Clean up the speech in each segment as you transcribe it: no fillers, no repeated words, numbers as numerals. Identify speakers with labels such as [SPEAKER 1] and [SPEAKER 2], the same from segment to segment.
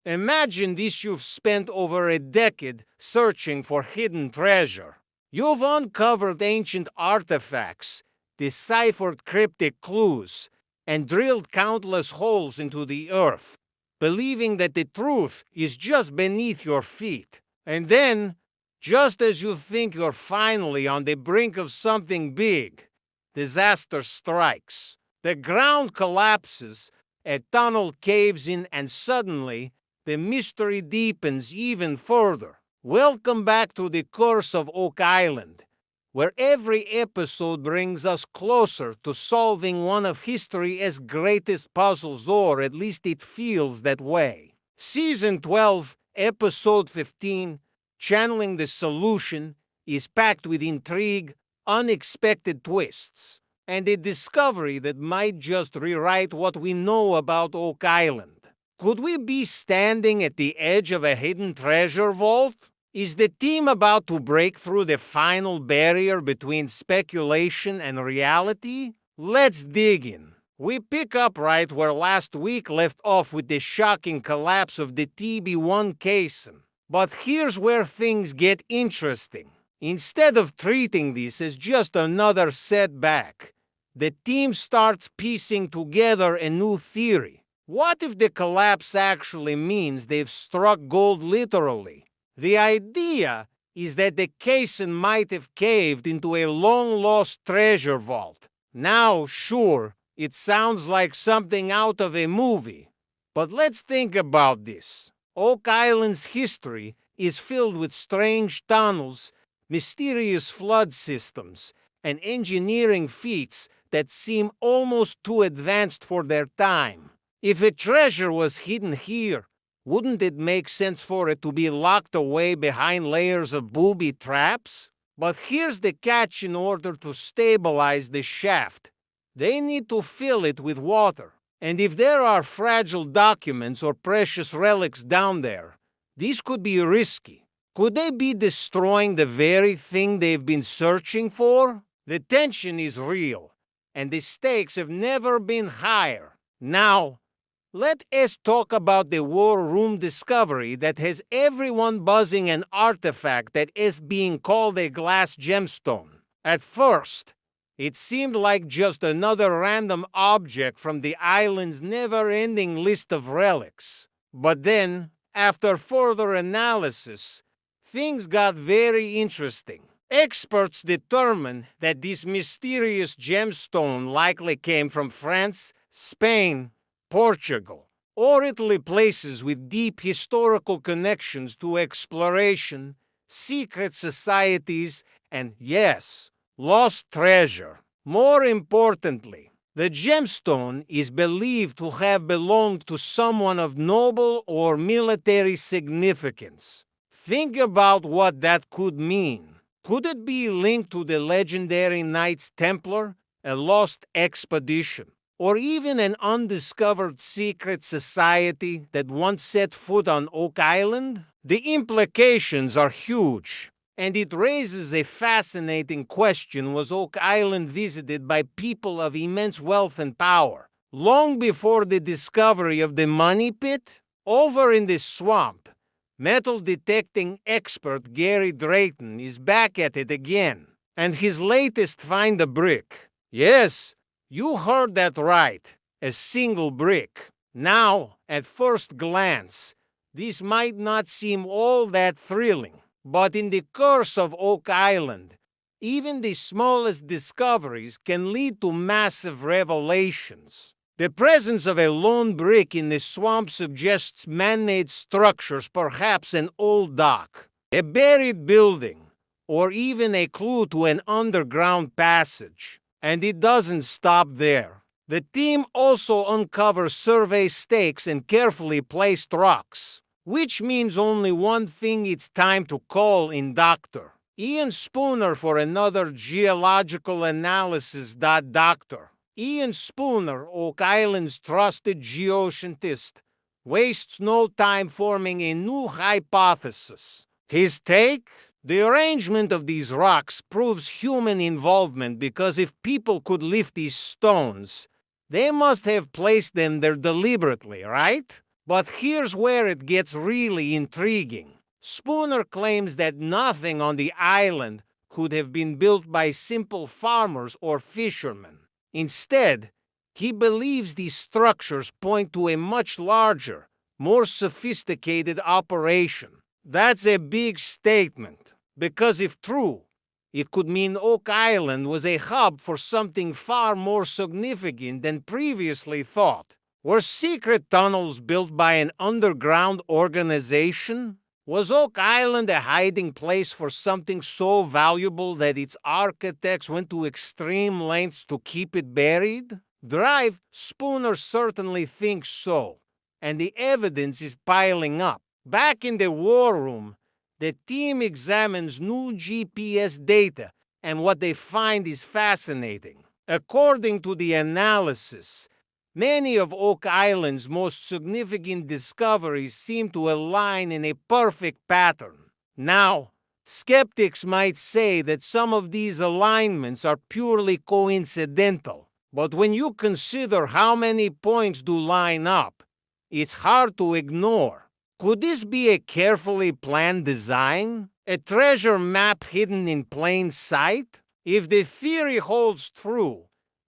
[SPEAKER 1] Imagine this: you've spent over a decade searching for hidden treasure. You've uncovered ancient artifacts, deciphered cryptic clues, and drilled countless holes into the earth, believing that the truth is just beneath your feet. And then, just as you think you're finally on the brink of something big, disaster strikes. The ground collapses, a tunnel caves in, and suddenly, the mystery deepens even further. Welcome back to the Curse of Oak Island, where every episode brings us closer to solving one of history's greatest puzzles, or at least it feels that way. Season 12, Episode 15, Channeling the Solution, is packed with intrigue, unexpected twists, and a discovery that might just rewrite what we know about Oak Island. Could we be standing at the edge of a hidden treasure vault? Is the team about to break through the final barrier between speculation and reality? Let's dig in. We pick up right where last week left off, with the shocking collapse of the TB1 Caisson. But here's where things get interesting. Instead of treating this as just another setback, the team starts piecing together a new theory. What if the collapse actually means they've struck gold literally? The idea is that the Caisson might have caved into a long-lost treasure vault. Now, sure, it sounds like something out of a movie, but let's think about this. Oak Island's history is filled with strange tunnels, mysterious flood systems, and engineering feats that seem almost too advanced for their time. If a treasure was hidden here, wouldn't it make sense for it to be locked away behind layers of booby traps? But here's the catch: in order to stabilize the shaft, they need to fill it with water. And if there are fragile documents or precious relics down there, this could be risky. Could they be destroying the very thing they've been searching for? The tension is real, and the stakes have never been higher. Now, let us talk about the war room discovery that has everyone buzzing: an artifact that is being called a glass gemstone. At first, it seemed like just another random object from the island's never-ending list of relics. But then, after further analysis, things got very interesting. Experts determined that this mysterious gemstone likely came from France, Spain, Portugal, or Italy, places with deep historical connections to exploration, secret societies, and yes, lost treasure. More importantly, the gemstone is believed to have belonged to someone of noble or military significance. Think about what that could mean. Could it be linked to the legendary Knights Templar, a lost expedition, or even an undiscovered secret society that once set foot on Oak Island? The implications are huge, and it raises a fascinating question: was Oak Island visited by people of immense wealth and power long before the discovery of the money pit? Over in the swamp, metal detecting expert Gary Drayton is back at it again, and his latest find: a brick. Yes, you heard that right, a single brick. Now, at first glance, this might not seem all that thrilling, but in the Curse of Oak Island, even the smallest discoveries can lead to massive revelations. The presence of a lone brick in the swamp suggests man-made structures, perhaps an old dock, a buried building, or even a clue to an underground passage. And it doesn't stop there. The team also uncovers survey stakes and carefully placed rocks, which means only one thing: it's time to call in Dr. Ian Spooner for another geological analysis. Dr. Ian Spooner, Oak Island's trusted geoscientist, wastes no time forming a new hypothesis. His take? The arrangement of these rocks proves human involvement, because if people could lift these stones, they must have placed them there deliberately, right? But here's where it gets really intriguing. Spooner claims that nothing on the island could have been built by simple farmers or fishermen. Instead, he believes these structures point to a much larger, more sophisticated operation. That's a big statement, because if true, it could mean Oak Island was a hub for something far more significant than previously thought. Were secret tunnels built by an underground organization? Was Oak Island a hiding place for something so valuable that its architects went to extreme lengths to keep it buried? Drive, Spooner certainly thinks so, and the evidence is piling up. Back in the war room, the team examines new GPS data, and what they find is fascinating. According to the analysis, many of Oak Island's most significant discoveries seem to align in a perfect pattern. Now, skeptics might say that some of these alignments are purely coincidental, but when you consider how many points do line up, it's hard to ignore. Could this be a carefully planned design? A treasure map hidden in plain sight? If the theory holds true,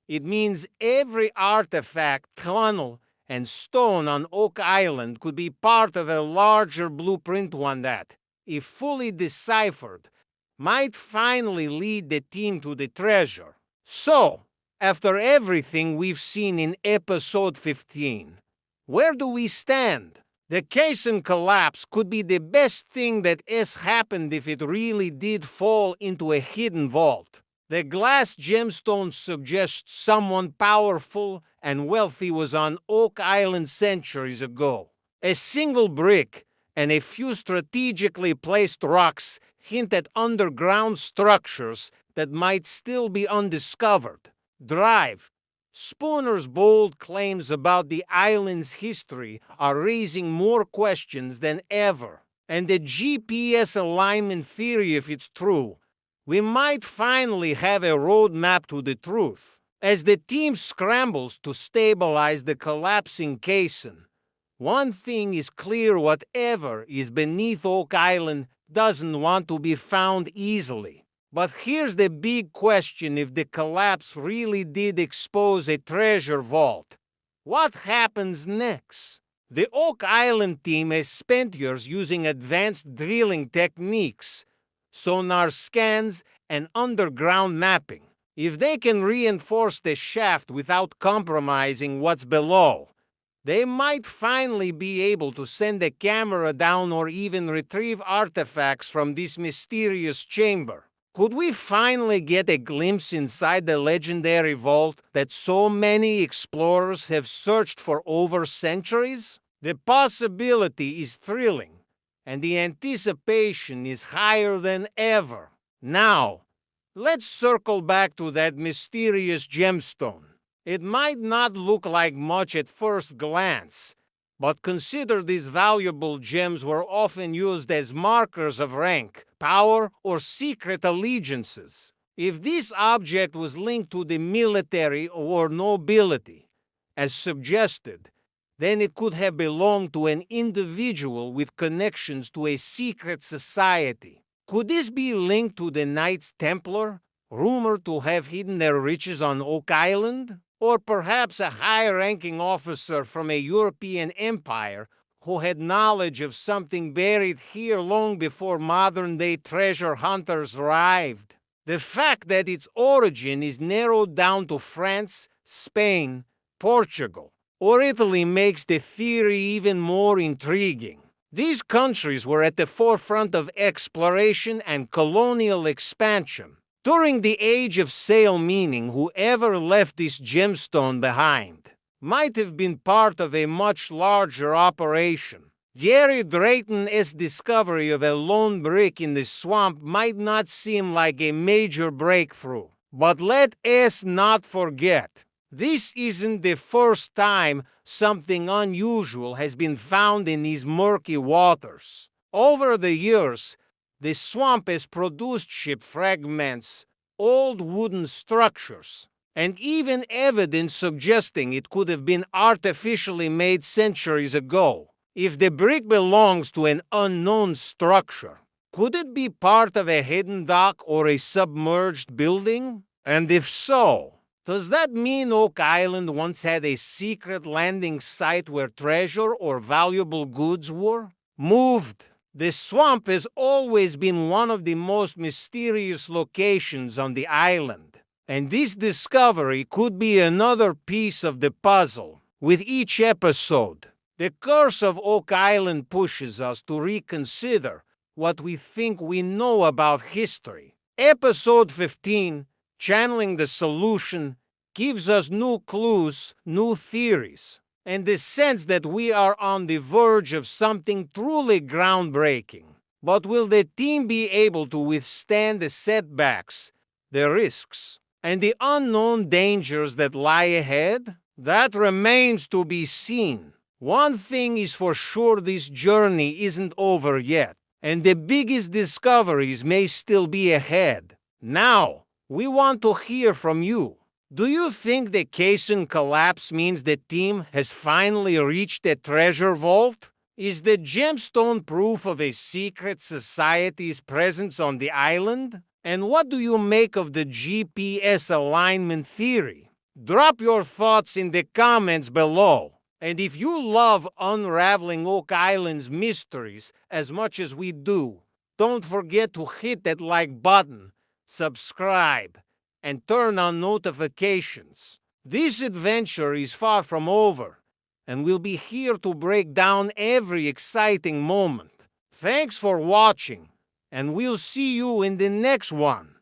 [SPEAKER 1] it means every artifact, tunnel, and stone on Oak Island could be part of a larger blueprint, one that, if fully deciphered, might finally lead the team to the treasure. So, after everything we've seen in episode 15, where do we stand? The Caisson collapse could be the best thing that has happened if it really did fall into a hidden vault. The glass gemstone suggests someone powerful and wealthy was on Oak Island centuries ago. A single brick and a few strategically placed rocks hint at underground structures that might still be undiscovered. Drive, Spooner's bold claims about the island's history are raising more questions than ever. And the GPS alignment theory, if it's true, we might finally have a roadmap to the truth. As the team scrambles to stabilize the collapsing Caisson, one thing is clear: whatever is beneath Oak Island doesn't want to be found easily. But here's the big question: if the collapse really did expose a treasure vault, what happens next? The Oak Island team has spent years using advanced drilling techniques, sonar scans, and underground mapping. If they can reinforce the shaft without compromising what's below, they might finally be able to send a camera down or even retrieve artifacts from this mysterious chamber. Could we finally get a glimpse inside the legendary vault that so many explorers have searched for over centuries? The possibility is thrilling, and the anticipation is higher than ever. Now, let's circle back to that mysterious gemstone. It might not look like much at first glance, but consider these valuable gems were often used as markers of rank, power, or secret allegiances. If this object was linked to the military or nobility, as suggested, then it could have belonged to an individual with connections to a secret society. Could this be linked to the Knights Templar, rumored to have hidden their riches on Oak Island? Or perhaps a high-ranking officer from a European empire who had knowledge of something buried here long before modern-day treasure hunters arrived? The fact that its origin is narrowed down to France, Spain, Portugal, or Italy makes the theory even more intriguing. These countries were at the forefront of exploration and colonial expansion during the Age of Sail, meaning whoever left this gemstone behind might have been part of a much larger operation. Gary Drayton's discovery of a lone brick in the swamp might not seem like a major breakthrough, but let us not forget, this isn't the first time something unusual has been found in these murky waters. Over the years, the swamp has produced ship fragments, old wooden structures, and even evidence suggesting it could have been artificially made centuries ago. If the brick belongs to an unknown structure, could it be part of a hidden dock or a submerged building? And if so, does that mean Oak Island once had a secret landing site where treasure or valuable goods were moved? The swamp has always been one of the most mysterious locations on the island, and this discovery could be another piece of the puzzle. With each episode, the curse of Oak Island pushes us to reconsider what we think we know about history. Episode 15, Channeling the Solution, gives us new clues, new theories, and the sense that we are on the verge of something truly groundbreaking. But will the team be able to withstand the setbacks, the risks, and the unknown dangers that lie ahead? That remains to be seen. One thing is for sure, this journey isn't over yet, and the biggest discoveries may still be ahead. Now, we want to hear from you. Do you think the Caisson collapse means the team has finally reached a treasure vault? Is the gemstone proof of a secret society's presence on the island? And what do you make of the GPS alignment theory? Drop your thoughts in the comments below. And if you love unraveling Oak Island's mysteries as much as we do, don't forget to hit that like button, subscribe, and turn on notifications. This adventure is far from over, and we'll be here to break down every exciting moment. Thanks for watching, and we'll see you in the next one.